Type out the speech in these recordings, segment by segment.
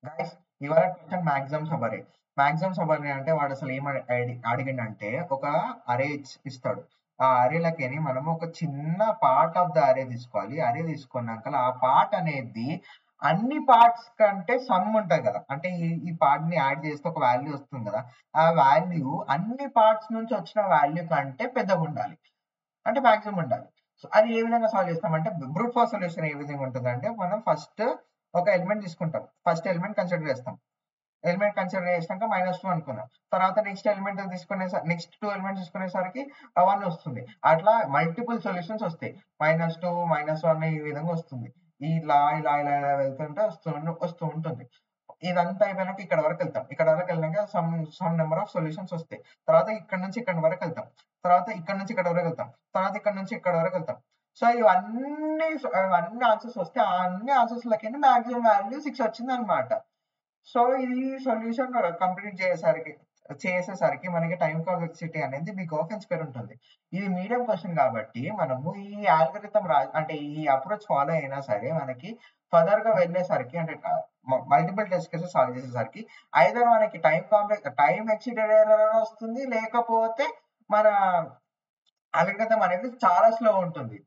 Guys ఇవాళ question maximum సబరే. Maximum సబరే అంటే వాడు అసలు ఏం అడిగిండంటే ఒక అరే ఇస్తాడు. ఆ అరేలకేని మనం ఒక చిన్న పార్ట్ ఆఫ్ ద అరే తీసుకోవాలి. అరే తీసుకున్నాక ఆ పార్ట్ అనేది అన్ని పార్ట్స్ కంటే సమ్ ఉంటది కదా, అంటే ఈ పార్ట్ ని యాడ్ చేస్తే ఒక వాల్యూ వస్తుంది కదా, ఆ వాల్యూ అన్ని పార్ట్స్ నుంచి వచ్చిన వాల్యూ కంటే పెద్దగా ఉండాలి, అంటే మాక్సిమం ఉండాలి. సో అది ఏ విధంగా సాల్వ్ చేస్తామంటే బ్రూట్ ఫోర్స్ సొల్యూషన్ ఏ విధంగా ఉంటుందంటే మనం ఫస్ట్ ఒక ఎలిమెంట్ తీసుకుంటాం, ఫస్ట్ ఎలిమెంట్ కన్సిడర్ చేస్తాం, ఎలిమెంట్ కన్సిడర్ చేసినాక -2 అనుకుందాం, తర్వాత నెక్స్ట్ ఎలిమెంట్ తీసుకునే నెక్స్ట్ 2 ఎలిమెంట్స్ తీసుకునేసరికి 1 వస్తుంది, అట్లా మల్టిపుల్ సొల్యూషన్స్ వస్తాయి. -2 -1 ఈ విధంగా వస్తుంది. ఇలా ఇలా ఇలా ఇలా వెళ్తుంటే వస్తూ ఉంటుంది. ఇదంతా అయిపోయినాక ఇక్కడ వరకు వెళ్తాం, ఇక్కడ వరకు వెళ్ళినాక సమ్ నెంబర్ ఆఫ్ సొల్యూషన్స్ వస్తాయి. తర్వాత ఇక్కడ నుంచి ఇక్కడ వరకు వెళ్తాం, తర్వాత ఇక్కడ నుంచి ఇక్కడ వరకు వెళ్తాం, తర్వాత ఇక్కడ నుంచి ఇక్కడ వరకు వెళ్తాం. సో ఇవన్నీ ఆన్సర్స్ వస్తే ఆ అన్ని ఆన్సర్స్ లకి మాక్సిమం వాల్యూ 6 వచ్చింది అనమాట. సో ఇది సొల్యూషన్ కంప్లీట్ చేసేసరికి మనకి టైం కాంప్లెక్సిటీ అనేది బిగ్ ఆఫ్ ఎన్ స్క్వేర్ ఉంటుంది. ఇది మీడియం క్వశ్చన్ కాబట్టి మనము ఈ ఆల్గరిథం అంటే ఈ అప్రోచ్ ఫాలో అయినా సరే మనకి ఫర్దర్ గా వెళ్ళేసరికి అంటే మల్టిపుల్ టెస్ట్ కేసెస్ సాల్వ్ చేసేసరికి ఐదర్ మనకి టైం ఎక్సిడెడ్ ఎర్రర్ వస్తుంది, లేకపోతే మన అల్గరిథం అనేది చాలా స్లో ఉంటుంది.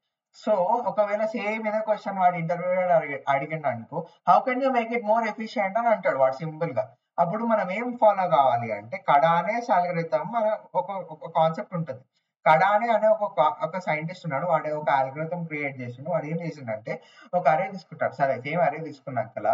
సో ఒకవేళ సేమ్ ఇదే క్వశ్చన్ వాడు ఇంటర్వ్యూ అడిగిండు అనుకో, how can you make it more efficient అని అంటాడు వాడు సింపుల్ గా. అప్పుడు మనం ఏం ఫాలో కావాలి అంటే కడానే అల్గరిథం మన ఒక కాన్సెప్ట్ ఉంటుంది. కడానే అనే ఒక సైంటిస్ట్ ఉన్నాడు, వాడు ఒక అల్గరిథం క్రియేట్ చేసిండు. వాడు ఏం చేసిండంటే ఒక అరే తీసుకుంటాడు, సరే సేమ్ అరే తీసుకున్నాక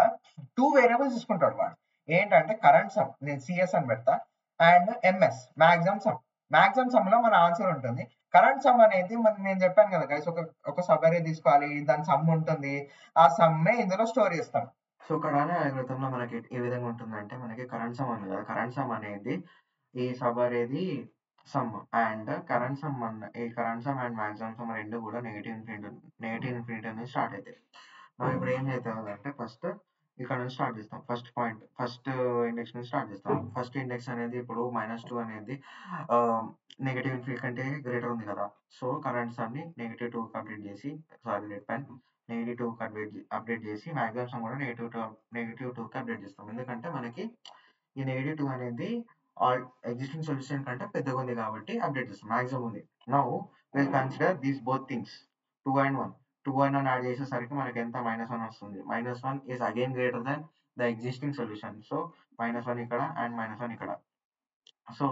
2 వేరియబుల్స్ తీసుకుంటాడు వాడు. ఏంటంటే కరెంట్ సమ్, నేను సిఎస్ అని పెడతా, and MS maximum some. Maximum some లో మన ఆన్సర్ ఉంటుంది. కరెంట్ సమ్ అనేది నేను చెప్పాను కదా గైస్, ఒక సబ్ అరే తీసుకోవాలి, దాని సమ్ ఉంటుంది, ఆ సమ్మే ఇందులో స్టోర్ చేస్తాం. సో కడానే అల్గోరిథంలో మనకి ఏ విధంగా ఉంటుందంటే మనకి కరెంట్ సమ్ ఉంది కదా, కరెంట్ సమ్ అనేది ఈ సబ్ అనేది సమ్ అండ్ కరెంట్ సమ్ ఈ current sum and maximum some రెండు కూడా నెగటివ్ ఇన్ఫినిటీ అనేది స్టార్ట్ అవుతాయి. మనం ఇప్పుడు ఏం చేద్దాం అంటే ఫస్ట్ ఇక్కడ నుంచి స్టార్ట్ చేస్తాం, ఫస్ట్ ఇండెక్స్ నుంచి స్టార్ట్ చేస్తాం. ఫస్ట్ ఇండెక్స్ అనేది ఇప్పుడు -2 అనేది నెగటివ్ ఇన్ఫినిటీ కంటే గ్రేటర్ ఉంది కదా, సో కరెంట్ సమ్ ని -2 అప్డేట్ చేసి, సారీ -2 అప్డేట్ చేసి మాక్సిమం సమ్ కూడా -2 కి అప్డేట్ చేస్తాం. ఎందుకంటే మనకి ఈ -2 అనేది ఎగ్జిస్టింగ్ సొల్యూషన్ కంటే పెద్దగా ఉంది కాబట్టి అప్డేట్ చేస్తాం, మాక్సిమం ఉంది. Now will consider these both things 2 and 1. 2 and 1 add చేసేసరికి మనకి ఎంత -1 వస్తుంది. -1 is again greater than the existing solution. So -1 ఇక్కడ అండ్ -1 ఇక్కడ. సో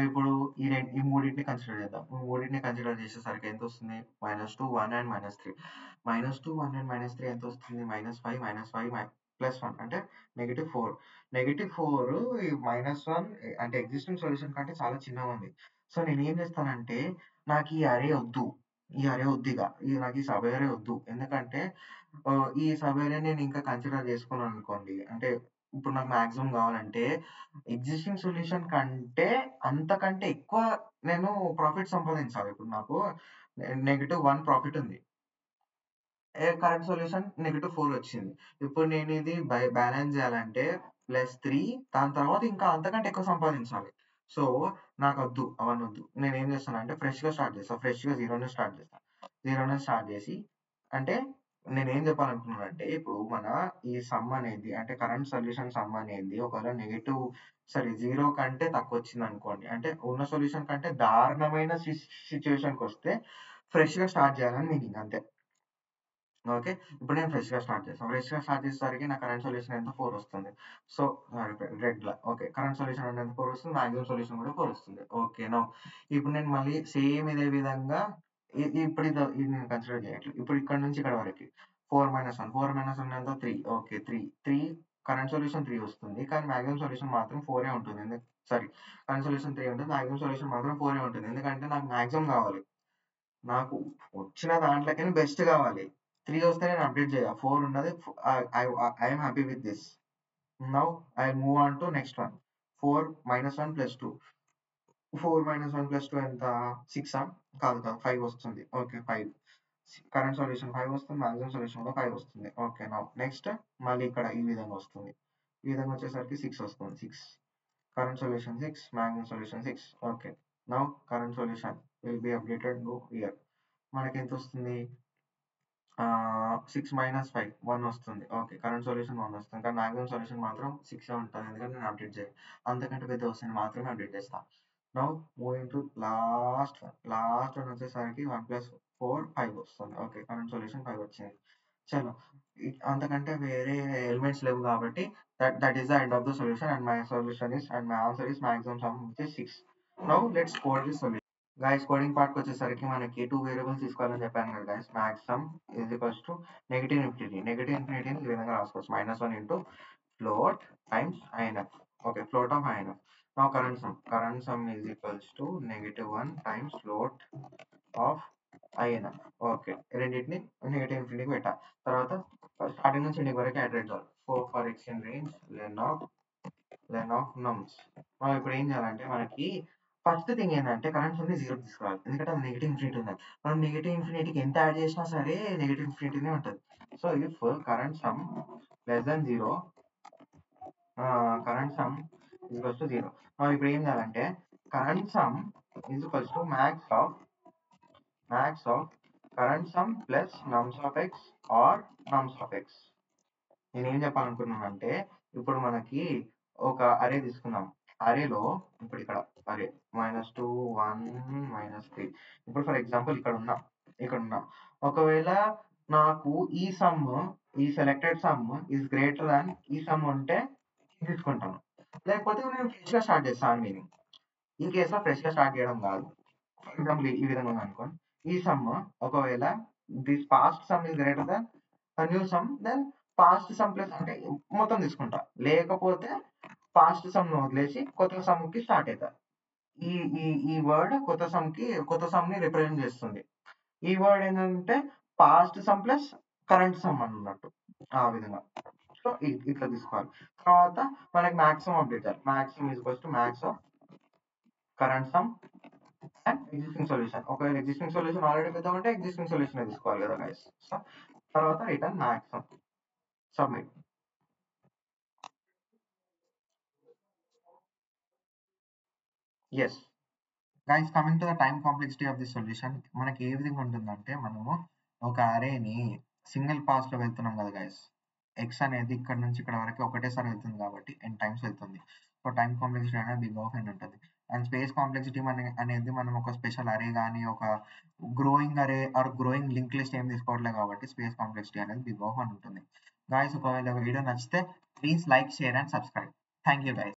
ఇప్పుడు ఈ మూడింటిని కన్సిడర్ చేద్దాం. ఈ మూడింటిని కన్సిడర్ చేసేసరికి ఎంత వస్తుంది? -2, 1 అండ్ -3. -2, 1 అండ్ -3 ఎంత వస్తుంది? -5 +1 అంటే -4. -4 ఈ -1 అంటే ఎగ్జిస్టింగ్ సొల్యూషన్ కంటే చాలా చిన్నగా ఉంది. సో నేనేం చేస్తానంటే నాకు ఈ అరే వద్దు. నాకు ఈ సబ్ అరే వద్దు. ఎందుకంటే ఈ సబ్ అరే నేను ఇంకా కన్సిడర్ చేసుకున్నాను అనుకోండి, అంటే ఇప్పుడు నాకు మాక్సిమం కావాలంటే ఎగ్జిస్టింగ్ సొల్యూషన్ కంటే అంతకంటే ఎక్కువ నేను ప్రాఫిట్ సంపాదించాలి. ఇప్పుడు నాకు -1 ప్రాఫిట్ ఉంది. కరెంట్ సొల్యూషన్ -4 వచ్చింది. ఇప్పుడు నేను ఇది బ్యాలెన్స్ చేయాలంటే +3, దాని తర్వాత ఇంకా అంతకంటే ఎక్కువ సంపాదించాలి. సో నాకొద్దు, అవన్నొద్దు. నేనేం చేస్తానంటే ఫ్రెష్‌గా స్టార్ట్ చేస్తా. ఫ్రెష్‌గా 0 నుంచి స్టార్ట్ చేస్తా. 0 నుంచి స్టార్ట్ చేసి, అంటే నేనేం చెప్పాలనుకున్నానంటే ఇప్పుడు ఈ సమ్ అనేది అంటే కరెంట్ సొల్యూషన్ సమ్ అనేది ఒకవేళ సారీ 0 కంటే తక్కువొచ్చిందనుకోండి, అంటే ఉన్న సొల్యూషన్ కంటే దారుణమైన సిట్యుయేషన్‌కొస్తే ఫ్రెష్‌గా స్టార్ట్ చేయాలని మీనింగ్ అంతే. ఓకే. ఇప్పుడు నేను ఫ్రెష్‌గా స్టార్ట్ చేస్తా. ఫ్రెష్‌గా స్టార్ట్ చేసేసరికి నా కరెంట్ సొల్యూషన్ ఎంత? 4 వస్తుంది. సో రెడ్‌లా ఓకే. కరెంట్ సొల్యూషన్ ఎంత 4 వస్తుంది. మాక్సిమం సొల్యూషన్ కూడా 4 వస్తుంది. ఓకే. నౌ ఇప్పుడు నేను మళ్ళీ సేమ్ ఇదే విధంగా ఇప్పుడు ఇది నేను కన్సిడర్ చేయట్లేదు. ఇప్పుడు ఇక్కడ నుంచి ఇక్కడ వరకి 4 - 1 ఎంత? 3. ఓకే. 3 కరెంట్ సొల్యూషన్ 3 వస్తుంది. కానీ మాక్సిమం సొల్యూషన్ మాత్రం 4 ఉంటుంది. సారీ, కరెంట్ సొల్యూషన్ 3 ఉంటుంది. మాక్సిమం సొల్యూషన్ మాత్రం 4 ఉంటుంది. ఎందుకంటే నాకు మాక్సిమం కావాలి. నాకు వచ్చిన దాంట్లోకెళ్ళి బెస్ట్ కావాలి. 3 వస్తే నేను అప్డేట్ చేయ. 4 ఉన్నది. I am happy with this. Now I move on to next one. 4 - 1 + 2. 4 - 1 + 2 ఎంత? 6 కాదు 5 వస్తుంది. ఓకే 5. కరెంట్ సొల్యూషన్ 5 వస్తుంది. మాక్సిమం సొల్యూషన్ కూడా 5 వస్తుంది. ఓకే. నౌ నెక్స్ట్ మళ్ళీ ఇక్కడ ఈ విధంగా వస్తుంది. ఈ విధంగా వచ్చేసరికి 6 వస్తుంది. 6 current solution 6, maximum solution 6. Okay. Now current solution will be updated here. మనకెంత వస్తుంది? 6 మైనస్ 5 1 వస్తుంది. ఓకే. కరెంట్ సొల్యూషన్ 1 వస్తుంది. కానీ మాక్సిమం సొల్యూషన్ మాత్రం 6 ఉంటుంది. ఎందుకంటే నేను అప్డేట్ చేయను. అంతకంటే పెద్ద వస్తుంది మాత్రమే అప్డేట్ చేస్తా. Now moving to last one. Last one వచ్చేసరికి 1 + 4 5 వస్తుంది. ఓకే. కరెంట్ సొల్యూషన్ 5 వచ్చింది. చలో అంతకంటే వేరే ఎలిమెంట్స్ లేవు కాబట్టి that is the end of the solution and my answer is maximum sum which is 6. Now let's code this solution. Guys coding పార్ట్కి వచ్చేసరికి మనకి 2 వేరియబుల్స్ తీసుకోవాలని చెప్పాను కదా guys. Maximum is equals to negative infinity. Negative ఇన్ఫినిటీని ఈ విధంగా రాసుకోవచ్చు. -1 into float times INF. Okay. Float of INF. Now current sum is equals to -1 times float of INF. Okay. రెండింటిని నెగటివ్ ఇన్ఫినిటీకి పెట్టా. తర్వాత స్టార్టింగ్ నుంచి ఎండింగ్ వరకు యాడ్ చేయాలి. 4 for x in range len of nums. మనం ఇప్పుడు ఏం చేయాలంటే మనకి ఫస్ట్ థింగ్ ఏంటంటే కరెంట్ సమ్ని 0 తీసుకురావాలి. ఎందుకంటే అది నెగటివ్ ఇన్ఫినిటీ ఉంది. మనం నెగటివ్ ఇన్ఫినిటీకి ఎంత యాడ్ చేసినా సరే నెగటివ్ ఇన్ఫినిటీనే ఉంటుంది. So if current sum less than 0 current sum is equals to 0. మనం ఇప్పుడు ఏం చేయాలంటే current sum is equals to max of current sum plus nums of x or nums of x. నేనేం చెప్పాలనుకున్నానంటే ఇప్పుడు మనకి ఒక అరే తీసుకుందాం. అరేలో ఇప్పుడు ఇక్కడ అరే -2 1 -3. ఇప్పుడు ఫర్ ఎగ్జాంపుల్ ఇక్కడ ఉన్నా ఒకవేళ నాకు ఈ సెలెక్టెడ్ సమ్ ఈజ్ గ్రేటర్ దాన్ ఈ సమ్ ఉంటే తీసుకుంటాను. లేకపోతే నేను ఫ్రెష్గా స్టార్ట్ చేస్తాను మీనింగ్. ఈ కేసులో ఫ్రెష్గా స్టార్ట్ చేయడం కాదు. ఫర్ ఎగ్జాంపుల్ ఈ విధంగా ఉంది అనుకోండి. ఈ సమ్ ఒకవేళ this past sum is greater than new sum then past sum plus అంటే మొత్తం తీసుకుంటా. లేకపోతే పాస్ట్ సమ్ ను వదిలేసి కొత్త సమ్ కి స్టార్ట్ అవుతా. ఈ ఈ ఈ వర్డ్ కొత్త సమ్ ని రిప్రజెంట్ చేస్తుంది. ఈ వర్డ్ ఏంటంటే past sum plus current sum అన్నట్టు. ఆ విధంగా. సో ఇట్లా తీసుకోవాలి. తర్వాత మనకి మాక్సిమం అప్డేట్ చేయాలి. Maximum is equals to max of current sum and existing solution. ఒకవేళ ఎగ్జిస్టింగ్ సొల్యూషన్ ఆల్రెడీ పెద్ద ఉంటే ఎగ్జిస్టింగ్ సొల్యూషన్ తీసుకోవాలి కదా గైస్. సో తర్వాత return maximum submit. Yes guys, coming to the time complexity of the solution. మనకి ఏ విధంగా ఉంటుందంటే మనము ఒక అరేని సింగిల్ పాస్ లో వెళ్తున్నాం కదా గైస్. ఎక్స్ అనేది ఇక్కడ నుంచి ఇక్కడ వరకు ఒకటేసారి వెళ్తుంది కాబట్టి n టైమ్స్ వెళ్తుంది. సో టైం కాంప్లెక్సిటీ అనేది బిగ్ ఆఫ్ n ఉంటుంది. అండ్ స్పేస్ కాంప్లెక్సిటీ అనేది మనం ఒక స్పెషల్ అరే కానీ ఒక గ్రోయింగ్ అరే ఆర్ గ్రోయింగ్ లింక్ లిస్ట్ ఏం తీసుకోవట్లేదు కాబట్టి స్పేస్ కాంప్లెక్సిటీ అనేది బిగ్ ఆఫ్ n ఉంటుంది. గైస్ ఒకవేళ వీడియో నచ్చితే please like, share and subscribe. Thank you guys.